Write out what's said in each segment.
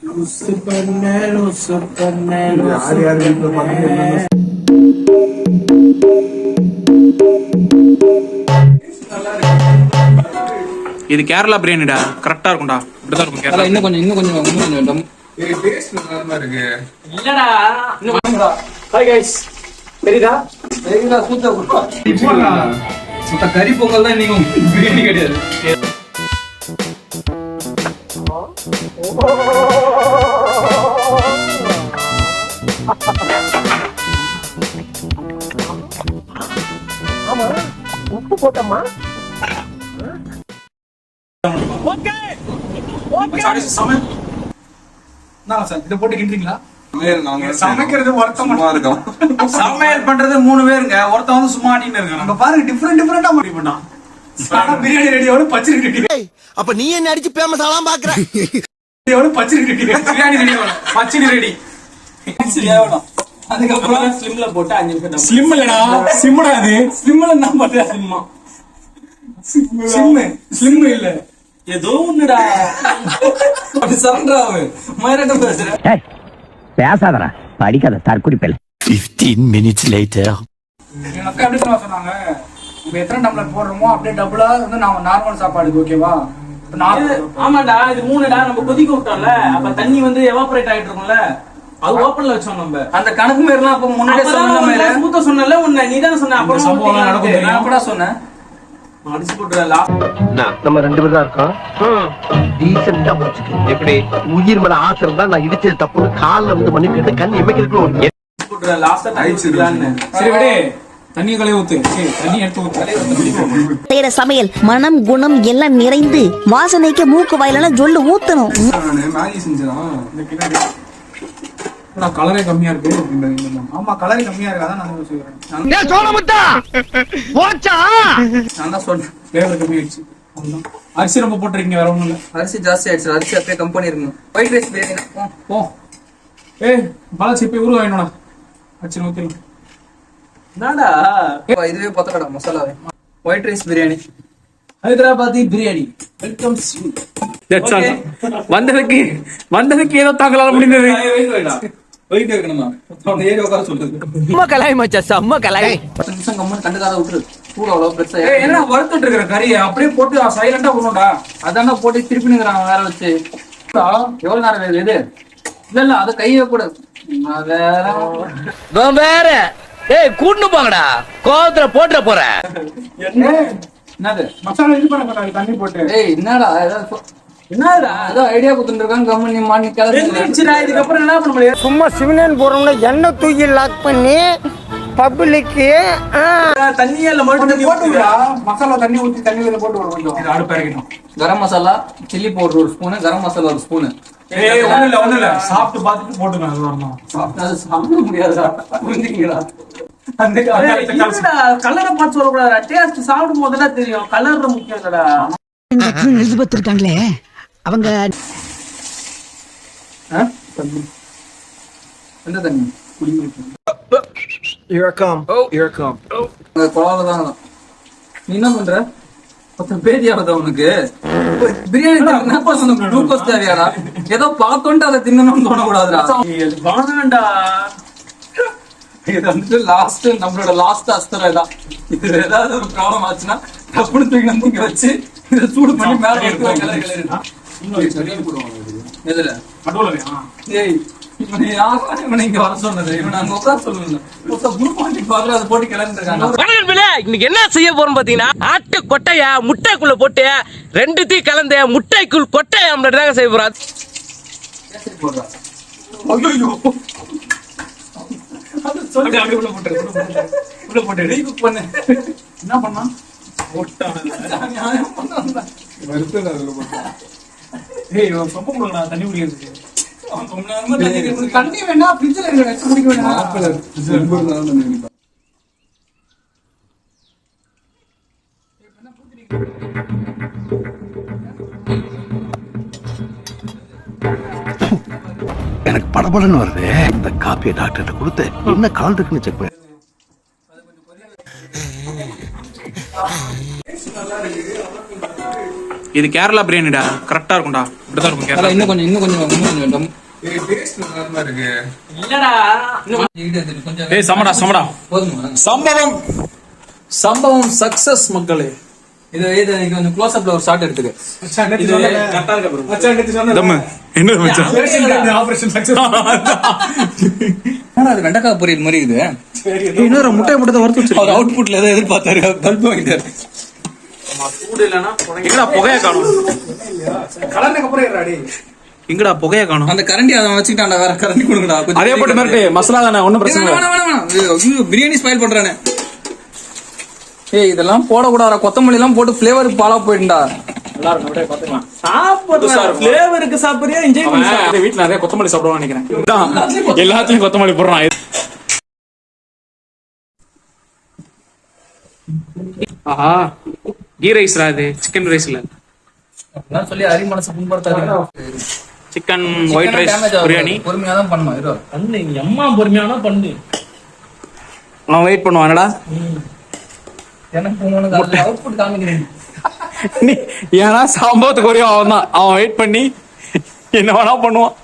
இது கேரளா பிரியாணிடா, கரெக்டா இருக்கும்டா. இப்படிதான் இருக்கும் கேரளா. இன்னும் கொஞ்சம் வேண்டும். டேஸ்ட் நல்லா இருக்கு. இல்லடா இன்னும் கொஞ்சம்டா. ஹாய் गाइस, தெரியுதா சூப்பரா முட்டை கறி பொங்கல் தான் இன்னைக்கு, பிரியாணி கிடையாது. ஆமா உப்பு போட்டமா? ஓகே ஓகே சமையல் நான் சார் இத போட்டு கிண்டீங்களா? சமைக்கிறது ஒருத்தமா இருக்கும். சமையல் பண்றது 3 பேருங்க, ஒருத்தன் வந்து சும்மா ஆடிட்டு இருக்கான். நம்ம பாருங்க டிஃபரெண்டா மாடி பண்ணான். பிரியாணி ரெடியோட பச்சரி ரெடி. அப்ப நீ என்ன அடிச்சு ஃபேமஸ் ஆலாம் பாக்குற? ரெடியோட பச்சரி ரெடி. பிரியாணி ரெடியோட பச்சரி ரெடி. எவ்வளவு? அதுக்கு அப்புறம் ஸ்லிம்ல போட்டு 5 நிமிஷம். ஸ்லிம் இல்லடா, சிம்டா அது. ஸ்லிம்ல என்ன பண்ற? ஸ்லிம் இல்ல. ஏதோ ஒண்ணுடா. அது சரண்டராவு. மயிரட்ட பேசுற. ஏய் பேசாதடா, படிக்காத தற்குறிப்பேல. 15 minutes later. எனக்கு அப்படியே சொன்னாங்க, நம்ம எத்தனை டம்ளர் போடுறோமோ அப்படியே டபுளா வந்து நாம நார்மல் சாப்பாடுக்கு ஓகேவா? ஆமாடா, இது 3டா. நம்ம கொதிக்க விட்டோம்ல, அப்ப தண்ணி வந்து எவாபரேட் ஆயிட்டு இருக்கும்ல, அது ஓபன்ல வச்சோம். நம்ம அந்த கணக்கு மேரலாம் அப்ப முன்னாடியே சொன்ன மேல ஸ்மூத்தா சொன்னல. உன்ன நீ தான சொன்ன. அப்புறம் சம்பவம் நடக்கும். நான் எப்படா சொன்னேன்? அடிச்சு போட்டுறல. நம்ம 2 பேர் தான் இருக்கோம். டீசன்ட்டா முடிச்சுக்க. எப்படி உயிர் மேல ஆசை இருந்தா நான் இடிச்சது தப்பு, கால்ல வந்து மண்ணி கேட்டு கண் எமைக்கிறதுக்குள்ள ஒரு போட்டுற லாஸ்டா டைச்சிடலான்னு. சரி விடு, தண்ணி களைய ஊத்து. தண்ணி எடுத்து ஊத்து. செய்யற சமையல் மனம் குணம் எல்லாம் நிறைந்து வாசனைக்கு மூக்கு வாயிலான ஜொல்லு ஊத்தணும். மேகி செஞ்சதான் இந்த கிணறு. கலரே கம்மியா இருக்கு. ஆமா கலரே கம்மியா இருக்கு, அதான் நான் சொல்றேன். ஏ சோளமுத்தா போச்சா? நான் தான் சொன்னேன் ஃப்ளேவர் கம்மியாயிடுச்சு. அரிசி ரொம்ப போட்டுருக்கீங்க, வேற ஒண்ணும் இல்ல. அரிசி ஜாஸ்தி ஆயிடுச்சு. அரிசி அப்படியே கம்பெனி இருக்கணும். ஒயிட் ரைஸ் பிரியாணி போ. ஏய் பாலாச்சி போய் ஊரு வாங்கினோடா. அரிசி ஊத்திடலாம். என்னடா இதுவே பத்தலடா மசாலாவே. White rice biryani, Hyderabadi biryani. Welcome that's all. வந்ததுக்கு ஏதோ தாங்களால முடிந்தது. வெயிட் இருக்கணுமா? அவன் ஏறி உட்கார சொல்றது. அம்மா கலாய் மச்சா, அம்மா கலாய். 10 நிமிஷம் கம்மன் கண்டுக்காத விட்டுரு. கூட அவ்வளவு பெருசா என்ன வறுத்துட்டு இருக்கிற கறியை அப்படியே போட்டு சைலண்டா போடணும்டா. அதான போட்டு திருப்பி நிக்கிறாங்க வேற வச்சு. எவ்வளவு நேரம் வேலை இது? இல்ல அது கையை கூட வேற. ஏய் கூட்டு போங்கடா, கோவத்துல போட்டுற போற. என்னது மசாலா இது பண்ண மாட்டாங்க தண்ணி போட்டு. ஏய் என்னடா என்னடா ஏதோ ஐடியா கொடுத்துட்டு இருக்காங்க. கம்மன் நீ மார்னிங் கிளம்பிடுச்சுடா. இதுக்கப்புறம் என்ன பண்ண முடியாது? சும்மா சிவனேன் போறோம்னா எண்ணெய் தூக்கி லாக் பண்ணி பப்ளிக்கு தண்ணியில மட்டும் போட்டுடா. மசாலா தண்ணி ஊத்தி தண்ணியில போட்டு விட கொஞ்சம். இது அடுப்பு இறக்கணும். Garam masala, chilli powder 1 spoon, garam masala 1 spoon. ஏய் ஒண்ணு இல்ல சாப்பிட்டு பார்த்துட்டு போட்டுக்கலாம். அது வரணும். அது சாப்பிட முடியாதா? புரிஞ்சுக்கீங்களா? அந்த கலரை பார்த்து சொல்லக்கூடாது. டேஸ்ட் சாப்பிடும் போதுதான் தெரியும். கலர் முக்கியம் இல்லடா. எலிசபெத் இருக்காங்களே அவங்க. எந்த தண்ணி குடிங்க. குழாலதான். நீ என்ன பண்ற? பேதியாவதா உனக்கு? பிரியாணி குளுக்கோஸ் தேவையாடா? ஏதோ பார்த்தோன்ட்டு அதை தின்னணும்னு தோணக்கூடாதுடா. வாங்கண்டா. இது வந்துட்டு லாஸ்ட் நம்மளோட லாஸ்ட் அஸ்திரம் தான். இது ஏதாவது ஒரு ப்ராப்ளம் ஆச்சுன்னா டப்புனு தூக்கி வந்து இங்க வச்சு இதை சூடு பண்ணி மேல எடுத்து எதுல ஏய் இவனை யாரா இவனை இங்க வர சொன்னது? இவனை அங்க உட்கார சொல்லுங்க. அதை போட்டு கிளம்பிருக்காங்க. இன்னைக்கு என்ன செய்ய போறோம் பாத்தீங்கன்னா, ஆட்டு கொட்டைய முட்டைக்குள்ள போட்டு 2த்தையும் கலந்து முட்டைக்குள் கொட்டை ஆம்லெட் தாங்க செய்ய போறோம். என்ன பண்ணா சொப்ப கொடுங்க தண்ணி குடிக்கிறதுக்கு. தண்ணி வேணா ஃப்ரிட்ஜ்ல வச்சு குடிக்க வேணாம். எனக்கு படபடன்னு வருது. இந்த காப்பியை டாக்டர்கிட்ட கொடுத்து என்ன கலந்துக்குன்னு செக் பண்ணி. இது கேரளா பிரியாணிடா, கரெக்டா இருக்கும்டா. இப்படிதான் இருக்கும் கேரளா. இன்னும் கொஞ்சம் வேண்டும். இல்லடா ஏய் சமடா சமடா. போதுமா? சம்பவம் சக்சஸ் மக்களே. இது கொஞ்சம் க்ளோஸ் அப்ல ஒரு ஷாட் எடுத்துக்க. இது கரெக்டா இருக்கு. தம்மு என்ன மச்சான்? Operation success. அது வெண்டைக்காய் பொரியல் மாதிரி இது. இன்னொரு முட்டையை போட்டு வறுத்து வச்சிருக்கோம். அவர் அவுட்புட்ல ஏதோ எதிர்பார்த்தாரு, பல்ப் வாங்கிட்டாரு. சூடு இல்லனா எங்கடா புகைய காணோம்? கலந்தக்கு அப்புறம் ஏறாடி. எங்கடா புகைய காணோம்? அந்த கரண்டி அத வச்சுக்கிட்டான்டா, வேற கரண்டி கொடுங்கடா. அதே போட்டு மிரட்டு மசாலா தானே, ஒண்ணும் பிரச்சனை இல்ல. வேணாம். ஐயோ பிரியாணி ஸ்பாயில் பண்றானே. ஏய் இதெல்லாம் போட கூடாதா, கொத்தமல்லி எல்லாம் போட்டு ஃப்ளேவர் பாலா போயிடும்டா. நல்லா இருக்கும், அப்படியே பாத்துக்கலாம். சாப்பிடுற ஃப்ளேவருக்கு சாப்பிடுறியா என்ஜாய் பண்ணி அவன் வீட்ல நிறைய கொத்தமல்லி சாப்பிடுவான்னு நினைக்கிறேன். எல்லாத்தையும் கொத்தமல்லி போடுறான். ஆஹா கீ ரைஸ்ரா, இது சிக்கன் ரைஸ் இல்ல. நான் சொல்லி அரி மனசு புண்படுத்தாதீங்க. Chicken white rice biryani. பொறுமையா தான் பண்ணணும். இரு பண்ணு, நீ அம்மா பொறுமையானா பண்ணு. அவன் வெயிட் பண்ணுவானடா. எனக்கு உனக்கு அவுட்புட் காமிக்கிறேன். ஏன்னா சம்பவத்துக்கு ஒரே அவன் தான். அவன் வெயிட் பண்ணி என்ன வேணா பண்ணுவான்.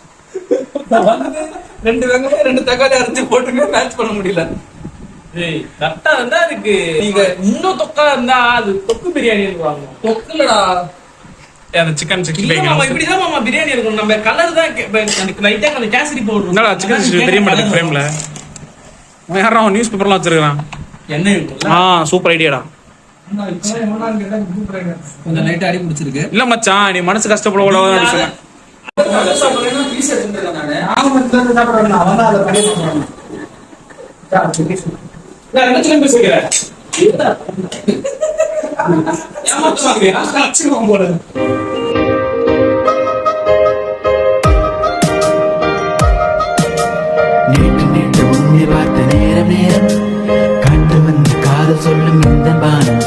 2 வெங்காயம் 2 தக்காளி அரைச்சு போட்டுமே மேட்ச் பண்ண முடியல. ஏய் கரெக்டா இருந்தா அதுக்கு நீங்க இன்னும் தொக்கா இருந்தா அது தொக்கு பிரியாணி இருக்குவாங்க. தொக்குலடா அந்த சிக்கன் 65 மாமா இப்படிதான் மாமா பிரியாணி இருக்கும். நம்ம கலர் தான் எனக்கு லைட்டா கொஞ்சம் கேசரி பவுடர். என்னடா சிக்கன் 65 தெரிய மாட்டேங்குது ஃப்ரேம்ல. அவன் யாரா நியூஸ் பேப்பர்லாம் வச்சிருக்கான். என்ன இருக்கும்ல. சூப்பர் ஐடியாடா. கொஞ்சம் லைட்டா அடி பிடிச்சிருக்கு. இல்ல மச்சான், நீ மனசு கஷ்டப்பட சொன்னேன். நான் என்ன சொல்லி பேசுகிறேன்? நேற்று நேற்று உன்னை பார்த்த நேரம் நேரம் காட்டு வந்து காதல் சொல்லும் இந்த பானம்